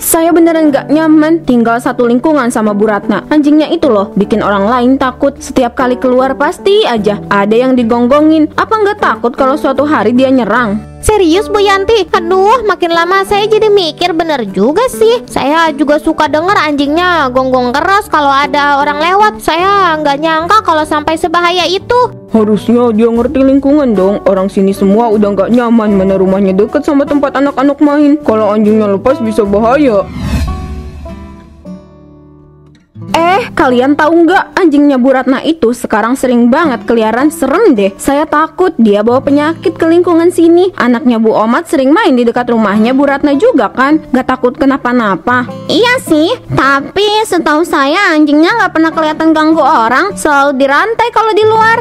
Saya beneran gak nyaman tinggal satu lingkungan sama Bu Ratna. Anjingnya itu loh, bikin orang lain takut. Setiap kali keluar pasti aja ada yang digonggongin. Apa nggak takut kalau suatu hari dia nyerang? Serius Bu Yanti? Aduh, makin lama saya jadi mikir bener juga sih. Saya juga suka denger anjingnya gonggong keras kalau ada orang lewat. Saya nggak nyangka kalau sampai sebahaya itu. Harusnya dia ngerti lingkungan dong. Orang sini semua udah nggak nyaman, mana rumahnya deket sama tempat anak-anak main. Kalau anjingnya lepas bisa bahaya. Kalian tahu nggak, anjingnya Bu Ratna itu sekarang sering banget keliaran, serem deh. Saya takut dia bawa penyakit ke lingkungan sini. Anaknya Bu Omat sering main di dekat rumahnya Bu Ratna juga kan? Gak takut kenapa-napa? Iya sih, tapi setahu saya anjingnya nggak pernah kelihatan ganggu orang. Selalu dirantai kalau di luar.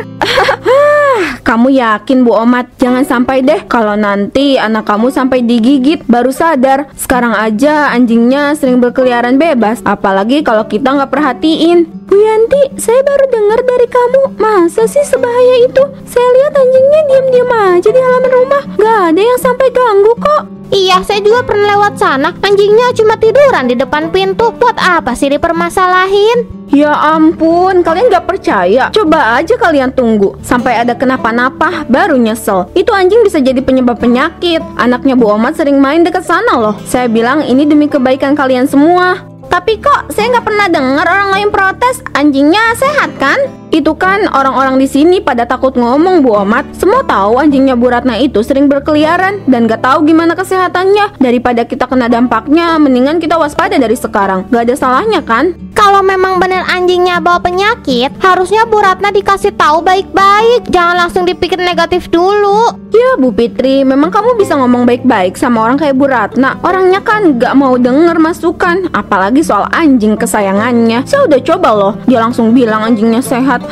Kamu yakin Bu Omat? Jangan sampai deh kalau nanti anak kamu sampai digigit baru sadar. Sekarang aja anjingnya sering berkeliaran bebas, apalagi kalau kita nggak perhatiin. Bu Yanti, saya baru dengar dari kamu. Masa sih sebahaya itu? Saya lihat anjingnya diam-diam aja di halaman rumah, gak ada yang sampai ganggu kok. Iya, saya juga pernah lewat sana. Anjingnya cuma tiduran di depan pintu. Buat apa sih dipermasalahin? Ya ampun, kalian gak percaya? Coba aja kalian tunggu sampai ada kenapa-napa baru nyesel. Itu anjing bisa jadi penyebab penyakit. Anaknya Bu Omat sering main dekat sana loh. Saya bilang ini demi kebaikan kalian semua. Tapi kok saya nggak pernah dengar orang lain protes. Anjingnya sehat kan? Itu kan orang-orang di sini pada takut ngomong Bu Omat. Semua tahu anjingnya Bu Ratna itu sering berkeliaran dan gak tahu gimana kesehatannya. Daripada kita kena dampaknya, mendingan kita waspada dari sekarang. Gak ada salahnya kan? Kalau memang benar anjingnya bawa penyakit, harusnya Bu Ratna dikasih tahu baik-baik. Jangan langsung dipikir negatif dulu. Ya Bu Fitri, memang kamu bisa ngomong baik-baik sama orang kayak Bu Ratna. Orangnya kan gak mau denger masukan, apalagi soal anjing kesayangannya. Saya udah coba loh, dia langsung bilang anjingnya sehat.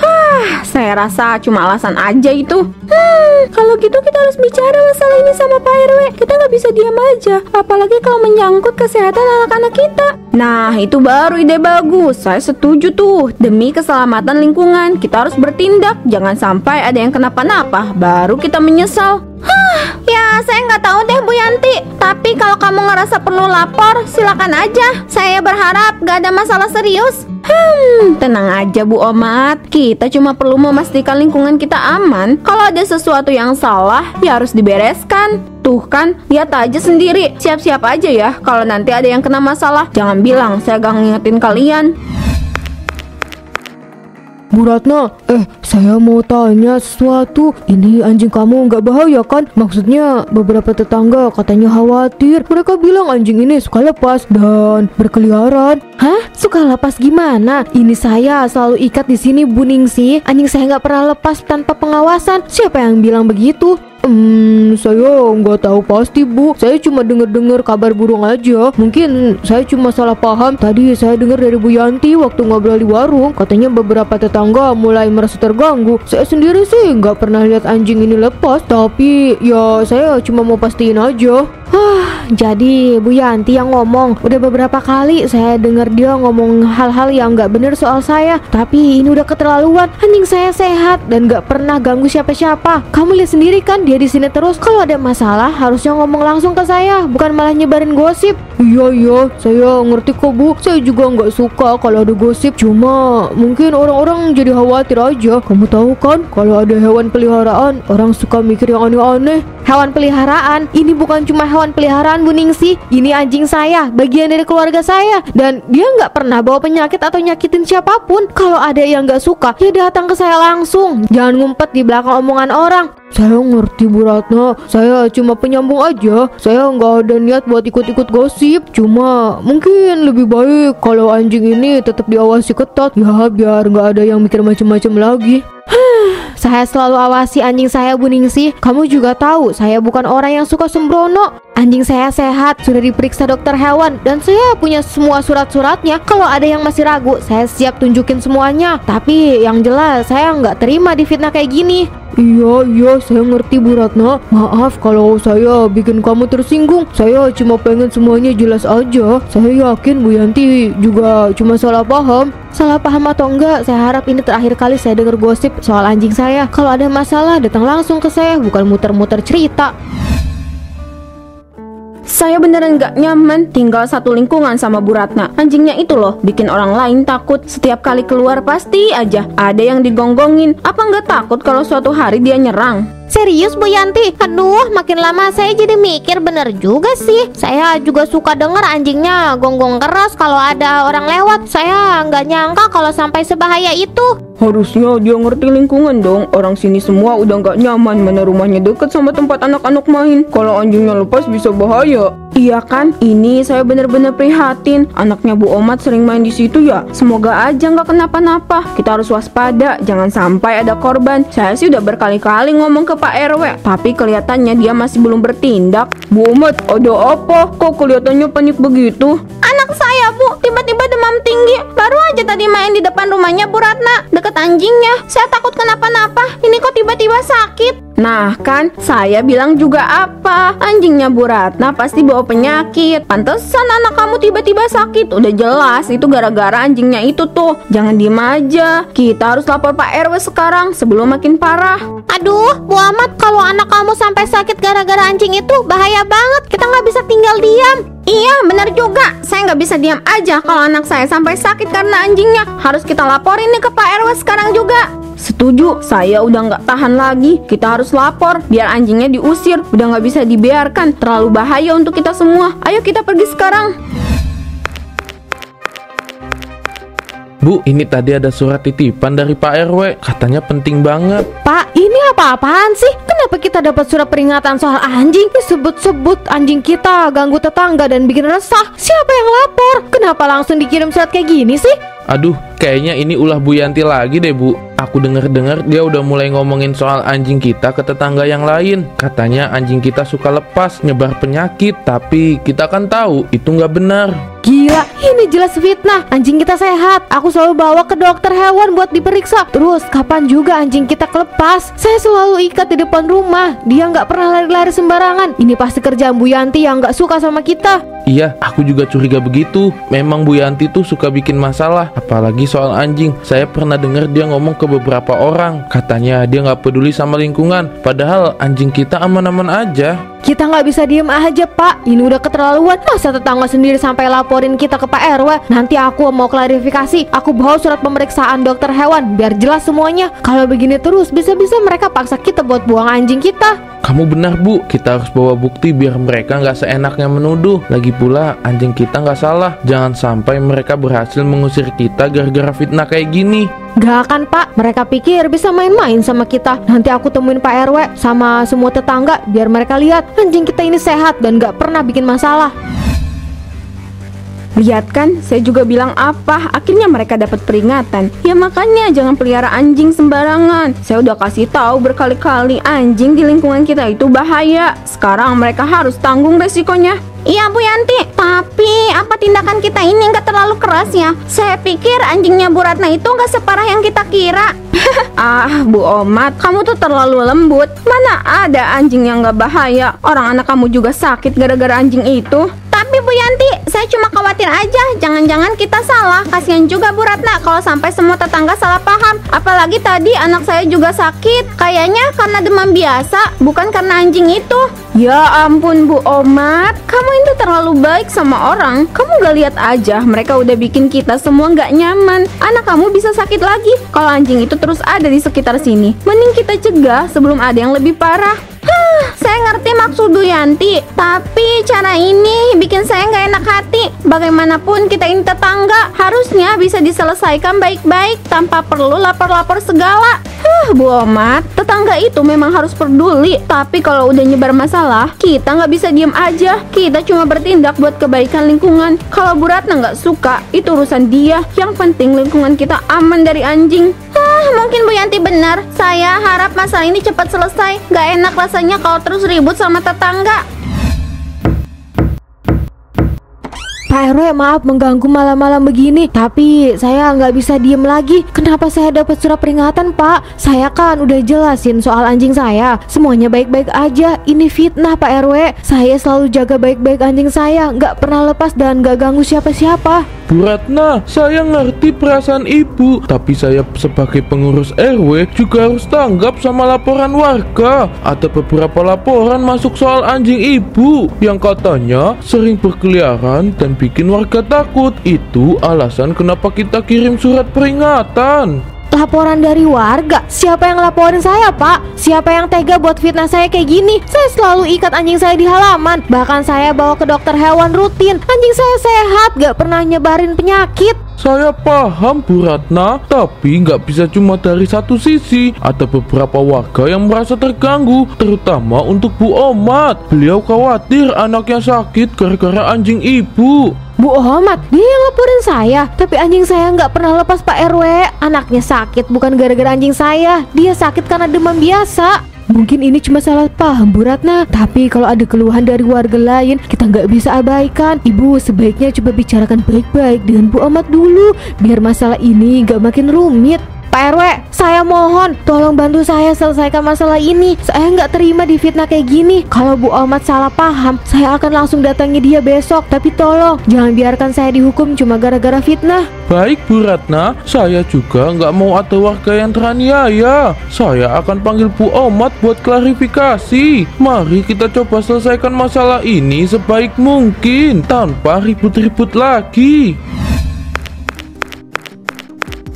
Saya rasa cuma alasan aja itu. Kalau gitu kita harus bicara masalah ini sama Pak RW. Kita nggak bisa diam aja, apalagi kalau menyangkut kesehatan anak-anak kita. Nah, itu baru ide bagus. Saya setuju tuh. Demi keselamatan lingkungan, kita harus bertindak. Jangan sampai ada yang kenapa-napa, baru kita menyesal. Ya, saya nggak tahu deh Bu Yanti. Tapi kalau kamu ngerasa perlu lapor, silakan aja. Saya berharap gak ada masalah serius. Tenang aja Bu Omat. Kita cuma perlu memastikan lingkungan kita aman. Kalau ada sesuatu yang salah, ya harus dibereskan. Tuh kan, lihat aja sendiri. Siap-siap aja ya kalau nanti ada yang kena masalah. Jangan bilang saya gak ngingetin kalian. Bu Ratna, saya mau tanya sesuatu. Ini anjing kamu nggak bahaya kan? Maksudnya beberapa tetangga katanya khawatir. Mereka bilang anjing ini suka lepas dan berkeliaran. Hah? Suka lepas gimana? Ini saya selalu ikat di sini Bu Ningsih. Anjing saya nggak pernah lepas tanpa pengawasan. Siapa yang bilang begitu? Saya nggak tahu pasti Bu. Saya cuma dengar kabar burung aja. Mungkin saya cuma salah paham. Tadi saya dengar dari Bu Yanti waktu ngobrol di warung. Katanya beberapa tetangga mulai merasa terganggu. Saya sendiri sih nggak pernah lihat anjing ini lepas. Tapi ya saya cuma mau pastiin aja. Jadi Bu Yanti yang ngomong. Udah beberapa kali saya dengar dia ngomong hal-hal yang nggak benar soal saya. Tapi ini udah keterlaluan. Anjing saya sehat dan nggak pernah ganggu siapa-siapa. Kamu lihat sendiri kan dia di sini terus. Kalau ada masalah harusnya ngomong langsung ke saya, bukan malah nyebarin gosip. Iya, saya ngerti kok Bu. Saya juga nggak suka kalau ada gosip. Cuma mungkin orang-orang jadi khawatir aja. Kamu tahu kan, kalau ada hewan peliharaan, orang suka mikir yang aneh-aneh. Hewan peliharaan? Ini bukan cuma hewan peliharaan Bu Ningsih. Ini anjing saya, bagian dari keluarga saya. Dan dia nggak pernah bawa penyakit atau nyakitin siapapun. Kalau ada yang nggak suka, ya datang ke saya langsung. Jangan ngumpet di belakang omongan orang. Saya ngerti Bu Ratna. Saya cuma penyambung aja. Saya nggak ada niat buat ikut-ikut gosip. Cuma mungkin lebih baik kalau anjing ini tetap diawasi ketat. Ya biar nggak ada yang mikir macam-macam lagi. Saya selalu awasi anjing saya Bu Ningsih. Kamu juga tahu saya bukan orang yang suka sembrono. Anjing saya sehat, sudah diperiksa dokter hewan, dan saya punya semua surat-suratnya. Kalau ada yang masih ragu, saya siap tunjukin semuanya. Tapi yang jelas saya nggak terima difitnah kayak gini. Iya, saya ngerti Bu Ratna. Maaf kalau saya bikin kamu tersinggung. Saya cuma pengen semuanya jelas aja. Saya yakin Bu Yanti juga cuma salah paham. Salah paham atau enggak, saya harap ini terakhir kali saya dengar gosip soal anjing saya. Kalau ada masalah, datang langsung ke saya, bukan muter-muter cerita. Saya beneran gak nyaman tinggal satu lingkungan sama Bu Ratna. Anjingnya itu loh bikin orang lain takut. Setiap kali keluar pasti aja ada yang digonggongin. Apa nggak takut kalau suatu hari dia nyerang? Serius Bu Yanti? Aduh, makin lama saya jadi mikir bener juga sih. Saya juga suka denger anjingnya gonggong keras kalau ada orang lewat. Saya nggak nyangka kalau sampai sebahaya itu. Harusnya dia ngerti lingkungan dong. Orang sini semua udah nggak nyaman, mana rumahnya deket sama tempat anak-anak main. Kalau anjingnya lepas bisa bahaya. Iya kan? Ini saya bener-bener prihatin. Anaknya Bu Omat sering main di situ ya. Semoga aja nggak kenapa-napa. Kita harus waspada, jangan sampai ada korban. Saya sih udah berkali-kali ngomong ke Pak RW, tapi kelihatannya dia masih belum bertindak. Bu Omat, ada apa? Kok kelihatannya panik begitu? Anak saya Bu, tiba-tiba demam tinggi. Baru aja tadi main di depan rumahnya Bu Ratna, deket anjingnya. Saya takut kenapa-napa. Ini kok tiba-tiba sakit? Nah kan, saya bilang juga apa? Anjingnya Bu Ratna pasti bawa penyakit. Pantesan anak kamu tiba-tiba sakit. Udah jelas itu gara-gara anjingnya itu tuh. Jangan diem aja. Kita harus lapor Pak RW sekarang sebelum makin parah. Aduh, Bu Amat, kalau anak kamu sampai sakit gara-gara anjing itu bahaya banget. Kita nggak bisa tinggal diam. Iya, benar juga. Saya nggak bisa diam aja kalau anak saya sampai sakit karena anjingnya. Harus kita laporin nih ke Pak RW sekarang juga. Setuju, saya udah nggak tahan lagi. Kita harus lapor biar anjingnya diusir. Udah nggak bisa dibiarkan, terlalu bahaya untuk kita semua. Ayo kita pergi sekarang. Bu, ini tadi ada surat titipan dari Pak RW. Katanya penting banget. Pak, ini apa-apaan sih? Kenapa kita dapat surat peringatan soal anjing? Disebut-sebut anjing kita ganggu tetangga dan bikin resah. Siapa yang lapor? Kenapa langsung dikirim surat kayak gini sih? Aduh, kayaknya ini ulah Bu Yanti lagi deh, Bu. Aku dengar-dengar dia udah mulai ngomongin soal anjing kita ke tetangga yang lain. Katanya anjing kita suka lepas, nyebar penyakit. Tapi kita kan tahu itu nggak benar. Gila, ini jelas fitnah. Anjing kita sehat. Aku selalu bawa ke dokter hewan buat diperiksa. Terus kapan juga anjing kita kelepas? Saya selalu ikat di depan rumah. Dia nggak pernah lari-lari sembarangan. Ini pasti kerjaan Bu Yanti yang nggak suka sama kita. Iya, aku juga curiga begitu. Memang Bu Yanti tuh suka bikin masalah, apalagi soal anjing. Saya pernah dengar dia ngomong ke beberapa orang. Katanya dia nggak peduli sama lingkungan, padahal anjing kita aman-aman aja. Kita nggak bisa diem aja, Pak. Ini udah keterlaluan. Masa tetangga sendiri sampai laporin kita ke Pak RW? Nanti aku mau klarifikasi. Aku bawa surat pemeriksaan dokter hewan biar jelas semuanya. Kalau begini terus, bisa-bisa mereka paksa kita buat buang anjing kita. Kamu benar, Bu. Kita harus bawa bukti biar mereka nggak seenaknya menuduh. Lagi pula anjing kita nggak salah. Jangan sampai mereka berhasil mengusir kita gara-gara fitnah kayak gini. Gak akan, Pak. Mereka pikir bisa main-main sama kita. Nanti aku temuin Pak RW sama semua tetangga biar mereka lihat anjing kita ini sehat dan gak pernah bikin masalah. Lihat kan, saya juga bilang apa, akhirnya mereka dapat peringatan. Ya makanya jangan pelihara anjing sembarangan. Saya udah kasih tahu berkali-kali, anjing di lingkungan kita itu bahaya. Sekarang mereka harus tanggung resikonya. Iya Bu Yanti, tapi apa tindakan kita ini nggak terlalu keras ya? Saya pikir anjingnya Bu Ratna itu nggak separah yang kita kira. Ah Bu Omat, kamu tuh terlalu lembut. Mana ada anjing yang nggak bahaya? Orang anak kamu juga sakit gara-gara anjing itu. Tapi Bu Yanti, saya cuma khawatir aja, jangan-jangan kita salah. Kasihan juga Bu Ratna kalau sampai semua tetangga salah paham. Apalagi tadi anak saya juga sakit. Kayaknya karena demam biasa, bukan karena anjing itu. Ya ampun Bu Omat, kamu itu terlalu baik sama orang. Kamu gak lihat aja, mereka udah bikin kita semua gak nyaman. Anak kamu bisa sakit lagi kalau anjing itu terus ada di sekitar sini. Mending kita cegah sebelum ada yang lebih parah. Saya ngerti maksud Bu Yanti, tapi cara ini bikin saya nggak enak hati. Bagaimanapun kita ini tetangga, harusnya bisa diselesaikan baik-baik tanpa perlu lapor-lapor segala. Bu Omat, tetangga itu memang harus peduli. Tapi kalau udah nyebar masalah, kita nggak bisa diem aja. Kita cuma bertindak buat kebaikan lingkungan. Kalau Bu Ratna nggak suka, itu urusan dia. Yang penting lingkungan kita aman dari anjing. Mungkin Bu Yanti benar. Saya harap masalah ini cepat selesai. Gak enak rasanya kalau terus ribut sama tetangga. Pak RW, maaf mengganggu malam-malam begini, tapi saya nggak bisa diem lagi. Kenapa saya dapat surat peringatan, Pak? Saya kan udah jelasin soal anjing saya. Semuanya baik-baik aja. Ini fitnah, Pak RW. Saya selalu jaga baik-baik anjing saya, nggak pernah lepas dan nggak ganggu siapa-siapa. Bu Ratna, saya ngerti perasaan ibu, tapi saya sebagai pengurus RW juga harus tanggap sama laporan warga. Ada beberapa laporan masuk soal anjing ibu yang katanya sering berkeliaran dan bikin warga takut. Itu alasan kenapa kita kirim surat peringatan. Laporan dari warga? Siapa yang laporin saya, Pak? Siapa yang tega buat fitnah saya kayak gini? Saya selalu ikat anjing saya di halaman. Bahkan saya bawa ke dokter hewan rutin. Anjing saya sehat, gak pernah nyebarin penyakit. Saya paham Bu Ratna, tapi nggak bisa cuma dari satu sisi. Ada beberapa warga yang merasa terganggu, terutama untuk Bu Omat. Beliau khawatir anaknya sakit gara-gara anjing ibu. Bu Omat, dia yang laporin saya. Tapi anjing saya nggak pernah lepas Pak RW. Anaknya sakit bukan gara-gara anjing saya. Dia sakit karena demam biasa. Mungkin ini cuma salah paham Bu Ratna, tapi kalau ada keluhan dari warga lain, kita nggak bisa abaikan. Ibu sebaiknya coba bicarakan baik-baik dengan Bu Omat dulu, biar masalah ini nggak makin rumit. Pak RW, saya mohon tolong bantu saya selesaikan masalah ini. Saya nggak terima difitnah kayak gini. Kalau Bu Omat salah paham, saya akan langsung datangi dia besok. Tapi tolong jangan biarkan saya dihukum cuma gara-gara fitnah. Baik Bu Ratna, saya juga nggak mau ada warga yang teraniaya. Saya akan panggil Bu Omat buat klarifikasi. Mari kita coba selesaikan masalah ini sebaik mungkin tanpa ribut-ribut lagi.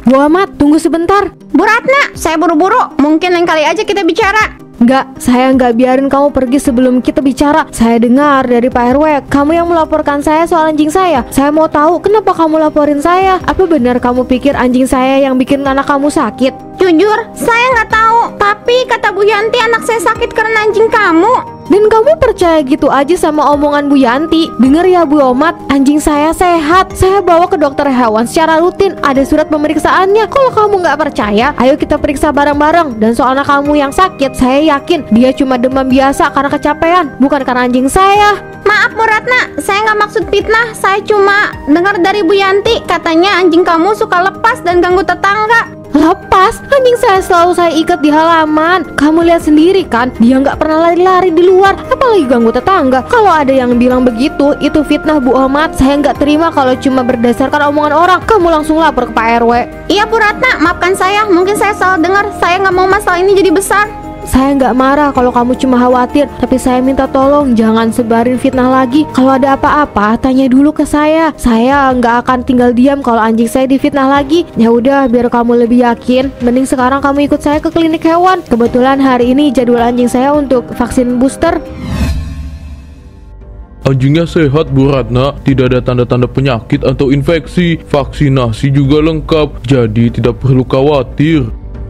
Bu Omat, tunggu sebentar. Bu Ratna, saya buru-buru. Mungkin lain kali aja kita bicara. Enggak, saya nggak biarin kamu pergi sebelum kita bicara. Saya dengar dari Pak RW, kamu yang melaporkan saya soal anjing saya. Saya mau tahu kenapa kamu laporin saya. Apa benar kamu pikir anjing saya yang bikin anak kamu sakit? Jujur, saya nggak tahu. Tapi kata Bu Yanti anak saya sakit karena anjing kamu. Dan kamu percaya gitu aja sama omongan Bu Yanti? Dengar ya Bu Omat, anjing saya sehat. Saya bawa ke dokter hewan secara rutin. Ada surat pemeriksaannya. Kalau kamu nggak percaya, ayo kita periksa bareng-bareng. Dan soal anak kamu yang sakit, saya yakin dia cuma demam biasa karena kecapean, bukan karena anjing saya. Maaf Bu Ratna, saya nggak maksud fitnah. Saya cuma dengar dari Bu Yanti, katanya anjing kamu suka lepas dan ganggu tetangga. Lepas? Anjing saya selalu saya ikat di halaman. Kamu lihat sendiri kan, dia nggak pernah lari-lari di luar, apalagi ganggu tetangga. Kalau ada yang bilang begitu, itu fitnah Bu Omat. Saya nggak terima kalau cuma berdasarkan omongan orang. Kamu langsung lapor ke Pak RW. Iya Bu Ratna, maafkan saya. Mungkin saya salah dengar. Saya nggak mau masalah ini jadi besar. Saya nggak marah kalau kamu cuma khawatir, tapi saya minta tolong jangan sebarin fitnah lagi. Kalau ada apa-apa, tanya dulu ke saya. Saya nggak akan tinggal diam kalau anjing saya difitnah lagi. Ya udah, biar kamu lebih yakin, mending sekarang kamu ikut saya ke klinik hewan. Kebetulan hari ini jadwal anjing saya untuk vaksin booster. Anjingnya sehat Bu Ratna, tidak ada tanda-tanda penyakit atau infeksi. Vaksinasi juga lengkap, jadi tidak perlu khawatir.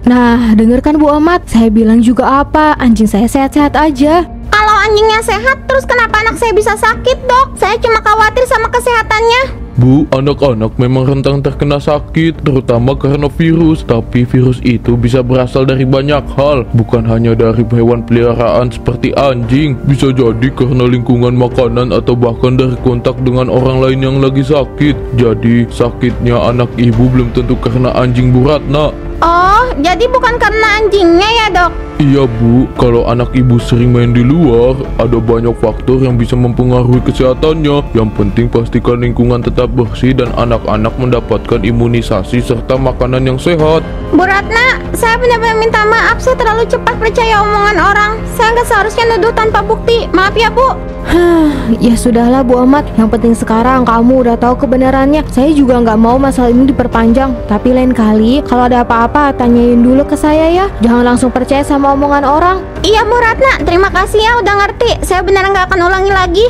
Nah, dengarkan Bu Omat, saya bilang juga apa, anjing saya sehat-sehat aja. Kalau anjingnya sehat, terus kenapa anak saya bisa sakit, Dok? Saya cuma khawatir sama kesehatannya. Bu, anak-anak memang rentan terkena sakit, terutama karena virus. Tapi virus itu bisa berasal dari banyak hal, bukan hanya dari hewan peliharaan seperti anjing. Bisa jadi karena lingkungan makanan atau bahkan dari kontak dengan orang lain yang lagi sakit. Jadi, sakitnya anak ibu belum tentu karena anjing Bu Ratna. Oh, jadi bukan karena anjingnya ya, Dok? Iya Bu, kalau anak ibu sering main di luar, ada banyak faktor yang bisa mempengaruhi kesehatannya. Yang penting pastikan lingkungan tetap bersih dan anak-anak mendapatkan imunisasi serta makanan yang sehat. Bu Ratna, saya benar-benar minta maaf. Saya terlalu cepat percaya omongan orang. Saya nggak seharusnya nuduh tanpa bukti. Maaf ya Bu. Ya sudahlah Bu Omat, yang penting sekarang kamu udah tahu kebenarannya. Saya juga nggak mau masalah ini diperpanjang. Tapi lain kali kalau ada apa-apa tanyain dulu ke saya ya. Jangan langsung percaya sama omongan orang. Iya Bu Ratna, terima kasih ya udah ngerti. Saya benar nggak akan ulangi lagi.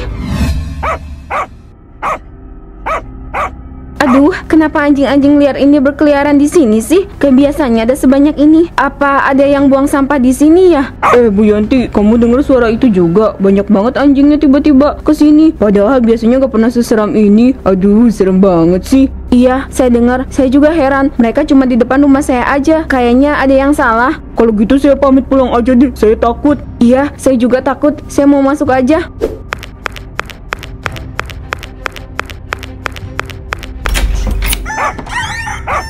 Aduh, kenapa anjing-anjing liar ini berkeliaran di sini sih? Kebiasaannya ada sebanyak ini. Apa ada yang buang sampah di sini ya? Bu Yanti, kamu dengar suara itu juga? Banyak banget anjingnya tiba-tiba kesini. Padahal biasanya gak pernah seseram ini. Aduh, serem banget sih. Iya, saya dengar. Saya juga heran. Mereka cuma di depan rumah saya aja. Kayaknya ada yang salah. Kalau gitu saya pamit pulang aja deh. Saya takut. Iya, saya juga takut. Saya mau masuk aja.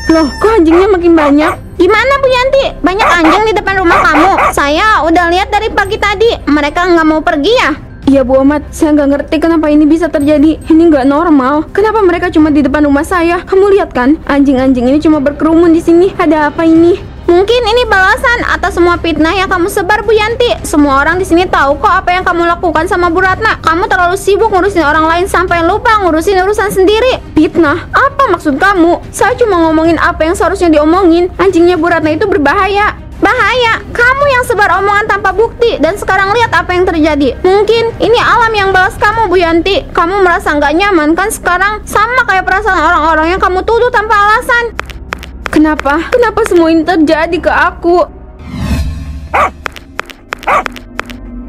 Loh, kok anjingnya makin banyak? Gimana Bu Yanti? Banyak anjing di depan rumah kamu? Saya udah lihat dari pagi tadi. Mereka nggak mau pergi ya? Iya Bu Ahmad, saya nggak ngerti kenapa ini bisa terjadi. Ini nggak normal. Kenapa mereka cuma di depan rumah saya? Kamu lihat kan, anjing-anjing ini cuma berkerumun di sini. Ada apa ini? Mungkin ini balasan atas semua fitnah yang kamu sebar, Bu Yanti. Semua orang di sini tahu kok apa yang kamu lakukan sama Bu Ratna. Kamu terlalu sibuk ngurusin orang lain sampai lupa ngurusin urusan sendiri. Fitnah? Apa maksud kamu? Saya cuma ngomongin apa yang seharusnya diomongin. Anjingnya Bu Ratna itu berbahaya. Bahaya, kamu yang sebar omongan tanpa bukti. Dan sekarang lihat apa yang terjadi. Mungkin ini alam yang balas kamu, Bu Yanti. Kamu merasa nggak nyaman kan sekarang? Sama kayak perasaan orang-orang yang kamu tuduh tanpa alasan. Kenapa semua ini terjadi ke aku?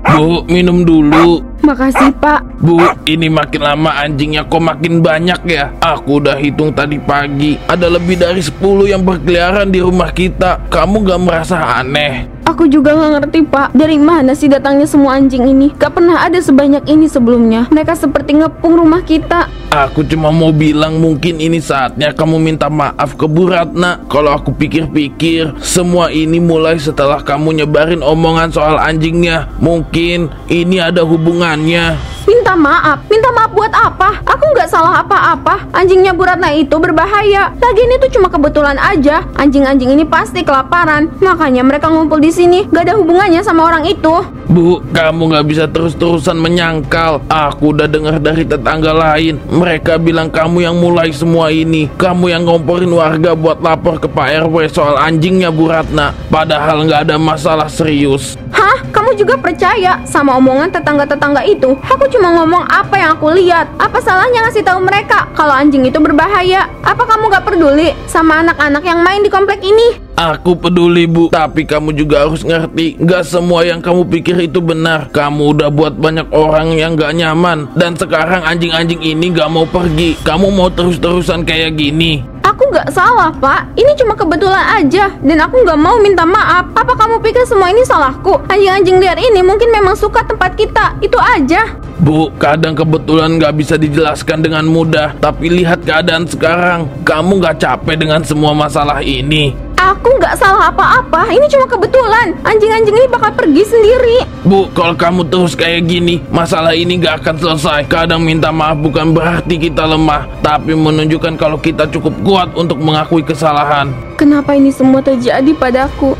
Bu, minum dulu. Makasih Pak. Bu, ini makin lama anjingnya kok makin banyak ya. Aku udah hitung tadi pagi, ada lebih dari 10 yang berkeliaran di rumah kita. Kamu gak merasa aneh? Aku juga gak ngerti Pak, dari mana sih datangnya semua anjing ini? Gak pernah ada sebanyak ini sebelumnya. Mereka seperti ngepung rumah kita. Aku cuma mau bilang mungkin ini saatnya kamu minta maaf ke Bu Ratna. Kalau aku pikir-pikir, semua ini mulai setelah kamu nyebarin omongan soal anjingnya. Mungkin ini ada hubungannya. Minta maaf buat apa? Aku nggak salah apa-apa. Anjingnya Bu Ratna itu berbahaya. Lagian itu cuma kebetulan aja. Anjing-anjing ini pasti kelaparan. Makanya mereka ngumpul di sini. Gak ada hubungannya sama orang itu. Bu, kamu gak bisa terus-terusan menyangkal. Aku udah dengar dari tetangga lain. Mereka bilang kamu yang mulai semua ini. Kamu yang ngomporin warga buat lapor ke Pak RW soal anjingnya Bu Ratna. Padahal gak ada masalah serius. Hah? Kamu juga percaya sama omongan tetangga-tetangga itu? Aku cuma ngomong apa yang aku lihat. Apa salahnya ngasih tahu mereka kalau anjing itu berbahaya? Apa kamu gak peduli sama anak-anak yang main di komplek ini? Aku peduli Bu, tapi kamu juga harus ngerti, gak semua yang kamu pikir itu benar. Kamu udah buat banyak orang yang gak nyaman. Dan sekarang anjing-anjing ini gak mau pergi. Kamu mau terus-terusan kayak gini. Aku gak salah Pak, ini cuma kebetulan aja. Dan aku gak mau minta maaf. Apa kamu pikir semua ini salahku? Anjing-anjing liar ini mungkin memang suka tempat kita. Itu aja. Bu, kadang kebetulan gak bisa dijelaskan dengan mudah. Tapi lihat keadaan sekarang. Kamu gak capek dengan semua masalah ini? Aku nggak salah apa-apa. Ini cuma kebetulan. Anjing-anjing ini bakal pergi sendiri. Bu, kalau kamu terus kayak gini, masalah ini gak akan selesai. Kadang minta maaf bukan berarti kita lemah, tapi menunjukkan kalau kita cukup kuat untuk mengakui kesalahan. Kenapa ini semua terjadi padaku?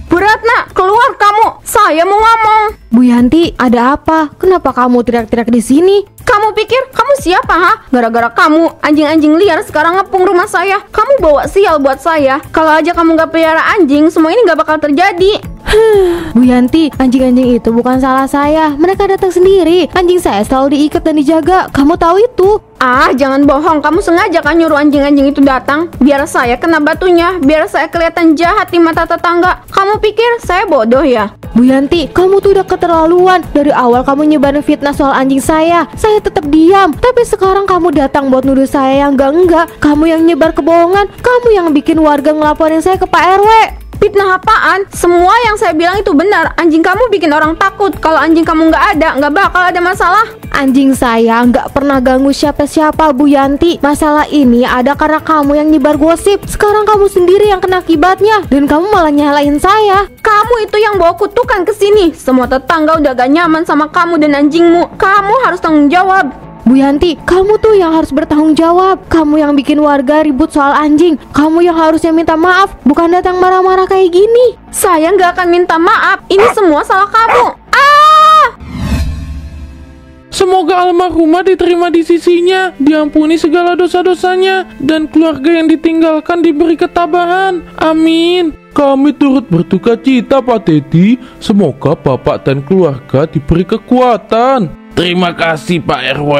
Bu Ratna, keluar kamu. Saya mau ngomong. Bu Yanti, ada apa? Kenapa kamu teriak-teriak di sini? Kamu pikir kamu siapa, ha? Gara-gara kamu, anjing-anjing liar sekarang ngepung rumah saya. Kamu bawa sial buat saya. Kalau aja kamu gak pelihara anjing, semua ini gak bakal terjadi. Bu Yanti, anjing-anjing itu bukan salah saya. Mereka datang sendiri. Anjing saya selalu diikat dan dijaga. Kamu tahu itu? Ah, jangan bohong. Kamu sengaja kan nyuruh anjing-anjing itu datang? Biar saya kena batunya. Biar saya kelihatan jahat di mata tetangga. Kamu pikir saya bodoh ya? Bu Yanti, kamu tuh udah keterlaluan. Dari awal kamu nyebarin fitnah soal anjing saya tetap diam. Tapi sekarang kamu datang buat nuduh saya yang enggak. Kamu yang nyebar kebohongan. Kamu yang bikin warga ngelaporin saya ke Pak RW. Fitnah apaan? Semua yang saya bilang itu benar. Anjing kamu bikin orang takut. Kalau anjing kamu nggak ada, nggak bakal ada masalah. Anjing saya nggak pernah ganggu siapa-siapa, Bu Yanti. Masalah ini ada karena kamu yang nyebar gosip. Sekarang kamu sendiri yang kena akibatnya. Dan kamu malah nyalain saya. Kamu itu yang bawa kutukan ke sini. Semua tetangga udah gak nyaman sama kamu dan anjingmu. Kamu harus tanggung jawab. Bu Yanti, kamu tuh yang harus bertanggung jawab. Kamu yang bikin warga ribut soal anjing. Kamu yang harusnya minta maaf, bukan datang marah-marah kayak gini. Saya nggak akan minta maaf. Ini semua salah kamu. Semoga almarhumah diterima di sisinya, diampuni segala dosa-dosanya, dan keluarga yang ditinggalkan diberi ketabahan. Amin. Kami turut berduka cita, Pak Teddy. Semoga Bapak dan keluarga diberi kekuatan. Terima kasih, Pak RW.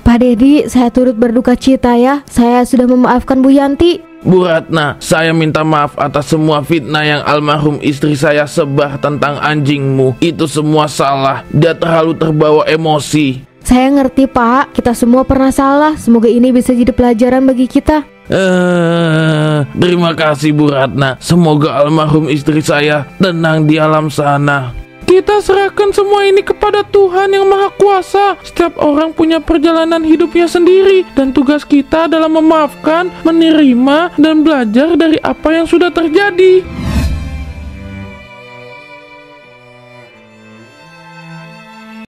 Pak Dedi, saya turut berduka cita ya. Saya sudah memaafkan Bu Yanti. Bu Ratna, saya minta maaf atas semua fitnah yang almarhum istri saya sebar tentang anjingmu. Itu semua salah. Dia terlalu terbawa emosi. Saya ngerti, Pak. Kita semua pernah salah. Semoga ini bisa jadi pelajaran bagi kita. Terima kasih, Bu Ratna. Semoga almarhum istri saya tenang di alam sana. Kita serahkan semua ini kepada Tuhan yang Maha Kuasa. Setiap orang punya perjalanan hidupnya sendiri, dan tugas kita adalah memaafkan, menerima, dan belajar dari apa yang sudah terjadi.